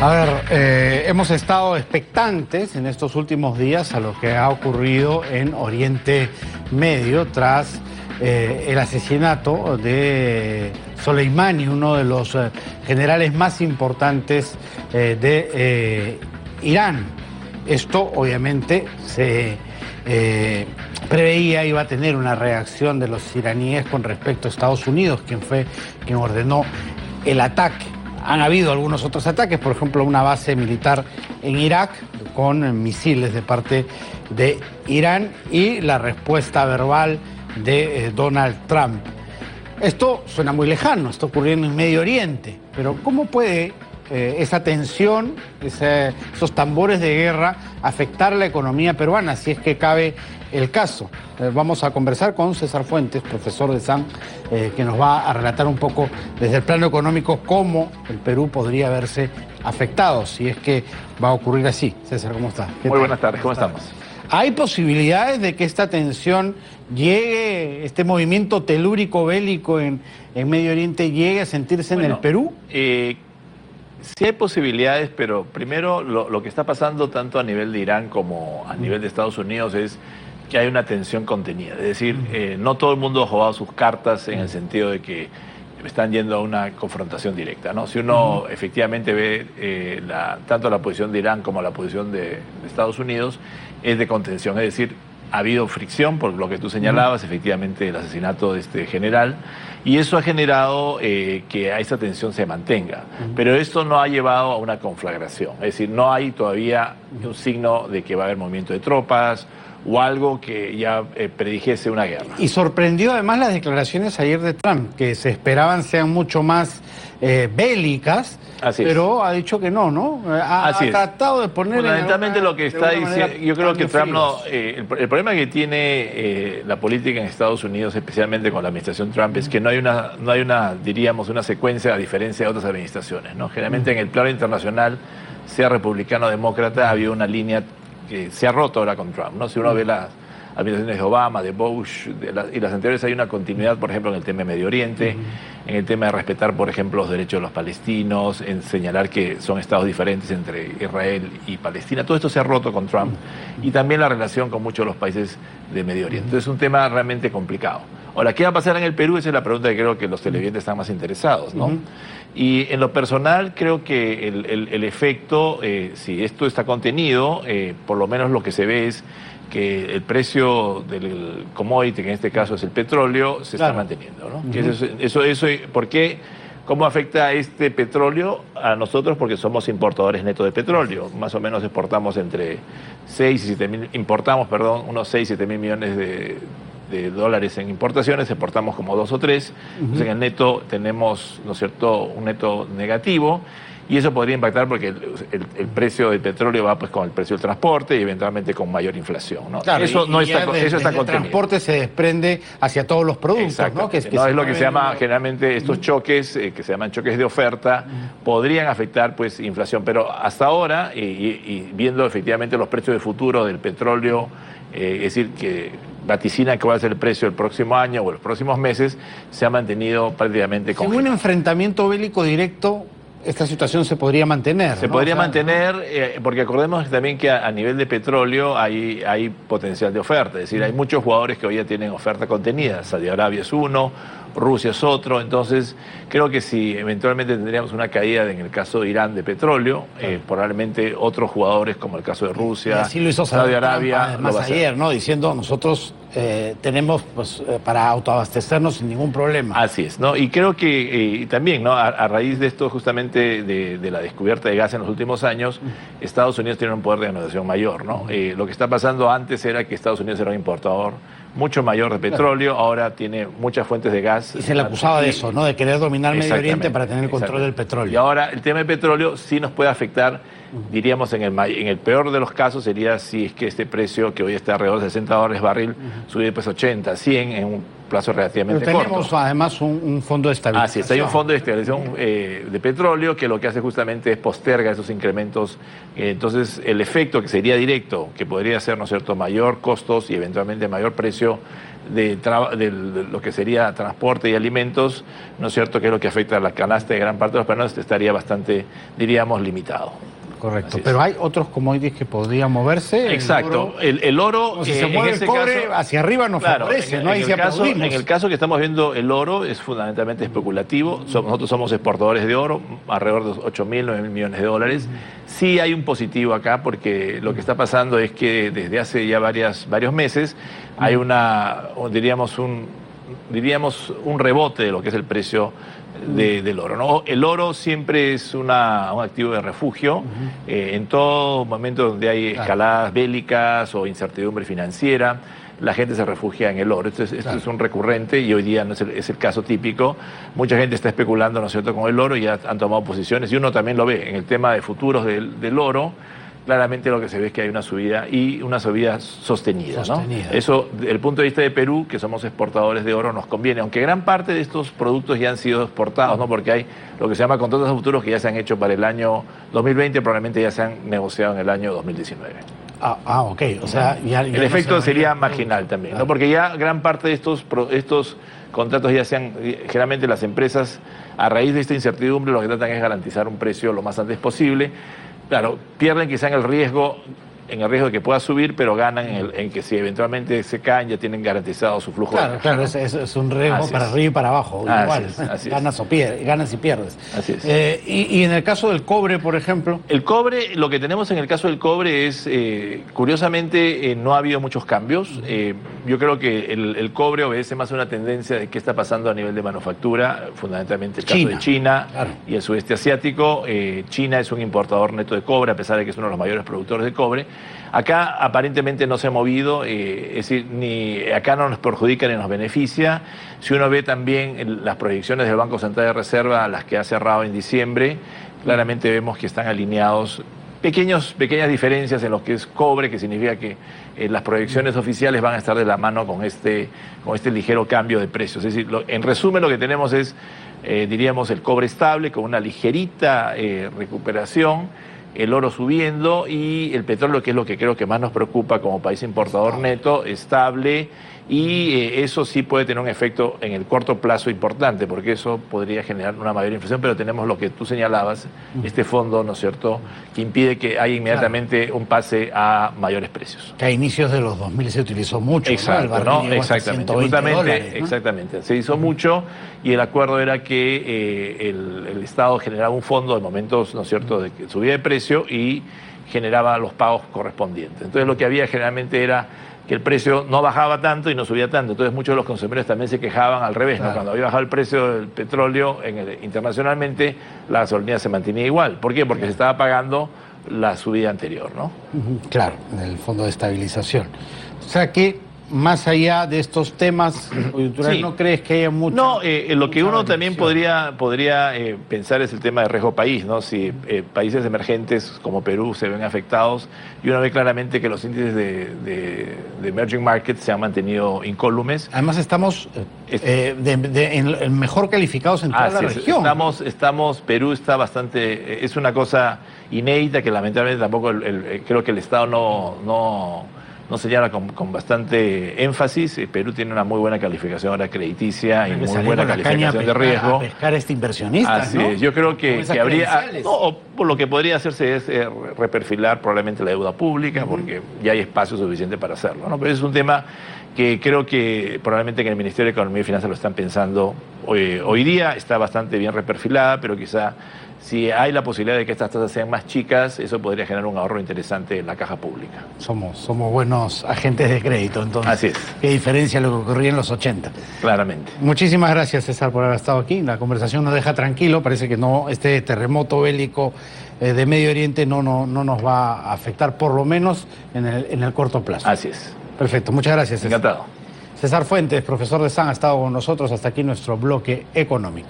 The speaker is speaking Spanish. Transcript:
A ver, hemos estado expectantes en estos últimos días a lo que ha ocurrido en Oriente Medio tras el asesinato de Soleimani, uno de los generales más importantes de Irán. Esto obviamente se preveía iba a tener una reacción de los iraníes con respecto a Estados Unidos, quien ordenó el ataque. Han habido algunos otros ataques, por ejemplo, una base militar en Irak con misiles de parte de Irán y la respuesta verbal de Donald Trump. Esto suena muy lejano, está ocurriendo en Medio Oriente, pero ¿cómo puede esa tensión, esos tambores de guerra afectar la economía peruana, si es que cabe el caso? Vamos a conversar con César Fuentes, profesor de SAM, que nos va a relatar un poco desde el plano económico cómo el Perú podría verse afectado, si es que va a ocurrir así. César, ¿cómo está? Muy buenas tardes, ¿cómo estamos? ¿Hay posibilidades de que esta tensión llegue, este movimiento telúrico bélico en Medio Oriente llegue a sentirse en el Perú? Sí hay posibilidades, pero primero lo que está pasando tanto a nivel de Irán como a nivel de Estados Unidos es que hay una tensión contenida. Es decir, no todo el mundo ha jugado sus cartas en el sentido de que están yendo a una confrontación directa, ¿no? Si uno efectivamente ve tanto la posición de Irán como la posición de Estados Unidos, es de contención. Es decir, ha habido fricción por lo que tú señalabas, efectivamente el asesinato de este general, y eso ha generado que esa tensión se mantenga. Pero esto no ha llevado a una conflagración, es decir, no hay todavía un signo de que va a haber movimiento de tropas o algo que ya predijese una guerra. Y sorprendió además las declaraciones ayer de Trump, que se esperaban sean mucho más bélicas, pero ha dicho que no, ¿no? Ha tratado de poner... Fundamentalmente lo que está diciendo, yo creo que Trump no... el problema que tiene la política en Estados Unidos, especialmente con la administración Trump, es que no hay una, diríamos, una secuencia a diferencia de otras administraciones, ¿no? Generalmente en el plano internacional, sea republicano o demócrata, ha habido una línea que se ha roto ahora con Trump, ¿no? Si uno ve las administraciones de Obama, de Bush y las anteriores, hay una continuidad, por ejemplo, en el tema de Medio Oriente, en el tema de respetar, por ejemplo, los derechos de los palestinos, en señalar que son estados diferentes entre Israel y Palestina. Todo esto se ha roto con Trump y también la relación con muchos de los países de Medio Oriente. Entonces es un tema realmente complicado. Ahora, ¿qué va a pasar en el Perú? Esa es la pregunta que creo que los televidentes están más interesados, ¿no? Y en lo personal creo que el efecto, si esto está contenido, por lo menos lo que se ve es que el precio del commodity, que en este caso es el petróleo, se está manteniendo, ¿no? ¿Por qué? ¿Cómo afecta este petróleo a nosotros? Porque somos importadores netos de petróleo. Más o menos exportamos entre 6 y 7 mil, unos 6 y 7 mil millones de dólares en importaciones, exportamos como 2 o 3, entonces en el neto tenemos, ¿no es cierto?, un neto negativo, y eso podría impactar porque el precio del petróleo va pues con el precio del transporte y eventualmente con mayor inflación, ¿no? Claro, eso no está, eso está contenido. El transporte se desprende hacia todos los productos, ¿no? Es lo que se llama generalmente estos choques, que se llaman choques de oferta, podrían afectar pues inflación, pero hasta ahora, y viendo efectivamente los precios de futuro del petróleo, es decir, que vaticina que va a ser el precio el próximo año o los próximos meses, se ha mantenido prácticamente congelado. Sin un enfrentamiento bélico directo, esta situación se podría mantener. Se podría mantener, porque acordemos también que a nivel de petróleo hay potencial de oferta, es decir, hay muchos jugadores que hoy ya tienen oferta contenida. Saudi Arabia es uno, Rusia es otro, entonces creo que si eventualmente tendríamos una caída en el caso de Irán de petróleo, probablemente otros jugadores como el caso de Rusia, así lo hizo Saudi Arabia, además ayer, ¿no? Diciendo nosotros tenemos pues para autoabastecernos sin ningún problema. Así es, ¿no? Y creo que también, ¿no? A raíz de esto justamente de la descubierta de gas en los últimos años, Estados Unidos tiene un poder de negociación mayor, ¿no? Lo que está pasando antes era que Estados Unidos era un importador mucho mayor de petróleo, ahora tiene muchas fuentes de gas. Y se le acusaba de eso, ¿no? De querer dominar Medio Oriente para tener el control del petróleo. Y ahora el tema del petróleo sí nos puede afectar, diríamos, en el peor de los casos sería si es que este precio, que hoy está alrededor de $60 barril, sube pues 80, 100 en un plazo relativamente corto. Tenemos además un fondo de estabilización. Así es, hay un fondo de estabilización de petróleo que lo que hace justamente es posterga esos incrementos. Entonces, el efecto que sería directo, que podría ser, ¿no es cierto?, mayor costos y eventualmente mayor precio, de lo que sería transporte y alimentos, ¿no es cierto?, que es lo que afecta a la canasta de gran parte de los peruanos, estaría bastante, diríamos, limitado. Correcto, pero hay otros commodities que podrían moverse. Exacto, el oro, si se mueve el cobre, hacia arriba nos favorece, ¿no? En el caso que estamos viendo, el oro es fundamentalmente especulativo. Nosotros somos exportadores de oro, alrededor de 8.000, 9.000 millones de dólares. Sí hay un positivo acá, porque lo que está pasando es que desde hace ya varios meses hay diríamos un rebote de lo que es el precio del oro, ¿no? El oro siempre es un activo de refugio en todo momento donde hay escaladas bélicas o incertidumbre financiera. La gente se refugia en el oro. Esto es un recurrente y hoy día no es el caso típico. Mucha gente está especulando, ¿no es cierto?, con el oro y ya han tomado posiciones, y uno también lo ve en el tema de futuros del oro. Claramente lo que se ve es que hay una subida, y una subida sostenida, ¿no? Eso, desde el punto de vista de Perú, que somos exportadores de oro, nos conviene, aunque gran parte de estos productos ya han sido exportados, ¿no? Porque hay lo que se llama contratos a futuros que ya se han hecho para el año 2020, probablemente ya se han negociado en el año 2019. Ok, o sea, ya el efecto sería marginal también, ¿no? Porque ya gran parte de estos contratos ya generalmente las empresas, a raíz de esta incertidumbre, lo que tratan es garantizar un precio lo más antes posible. Claro, pierden quizá en el riesgo de que pueda subir, pero ganan en que si eventualmente se caen ya tienen garantizado su flujo. Claro, es un riesgo para arriba y para abajo, igual, ganas y pierdes. Así es. Y en el caso del cobre, por ejemplo. El cobre, lo que tenemos en el caso del cobre es, curiosamente, no ha habido muchos cambios. Yo creo que el cobre obedece más a una tendencia de qué está pasando a nivel de manufactura, fundamentalmente el caso de China y el sudeste asiático. China es un importador neto de cobre, a pesar de que es uno de los mayores productores de cobre. Acá aparentemente no se ha movido, es decir, ni acá no nos perjudica ni nos beneficia. Si uno ve también las proyecciones del Banco Central de Reserva, las que ha cerrado en diciembre, claramente vemos que están alineados pequeñas diferencias en lo que es cobre, que significa que las proyecciones oficiales van a estar de la mano con este ligero cambio de precios. Es decir, en resumen lo que tenemos es, diríamos, el cobre estable con una ligerita recuperación, el oro subiendo y el petróleo, que es lo que creo que más nos preocupa como país importador neto, estable, y eso sí puede tener un efecto en el corto plazo importante, porque eso podría generar una mayor inflación, pero tenemos lo que tú señalabas, este fondo, ¿no es cierto?, que impide que haya inmediatamente un pase a mayores precios. Que a inicios de los 2000 se utilizó mucho. Exacto, ¿no? Exactamente. Justamente, ¿no? Exactamente. Se hizo mucho y el acuerdo era que el Estado generaba un fondo en momentos, ¿no es cierto?, de subida de precio y generaba los pagos correspondientes. Entonces lo que había generalmente era que el precio no bajaba tanto y no subía tanto. Entonces muchos de los consumidores también se quejaban al revés, ¿no? Cuando había bajado el precio del petróleo internacionalmente, la gasolina se mantenía igual. ¿Por qué? Porque se estaba pagando la subida anterior, ¿no? Claro, en el fondo de estabilización. O sea que, más allá de estos temas coyunturales, ¿no crees que haya mucho? No, lo que uno también podría pensar es el tema de riesgo país, ¿no? Si países emergentes como Perú se ven afectados, y uno ve claramente que los índices de emerging markets se han mantenido incólumes. Además estamos mejor calificados en toda la región. Perú está bastante, es una cosa inédita que lamentablemente tampoco creo que el Estado no señala con bastante énfasis. Perú tiene una muy buena calificación ahora crediticia y muy buena calificación de riesgo. A pescar este inversionista, Así es. Yo creo que habría, lo que podría hacerse es reperfilar probablemente la deuda pública, porque ya hay espacio suficiente para hacerlo, ¿no? Pero es un tema que creo que probablemente que en el Ministerio de Economía y Finanzas lo están pensando hoy día. Está bastante bien reperfilada, pero quizá si hay la posibilidad de que estas tasas sean más chicas, eso podría generar un ahorro interesante en la caja pública. Somos buenos agentes de crédito, entonces. Así es. Qué diferencia a lo que ocurría en los 80. Claramente. Muchísimas gracias, César, por haber estado aquí. La conversación nos deja tranquilo. Parece que este terremoto bélico de Medio Oriente no nos va a afectar, por lo menos en el corto plazo. Así es. Perfecto. Muchas gracias, César. Encantado. César Fuentes, profesor de SAN, ha estado con nosotros. Hasta aquí nuestro bloque económico.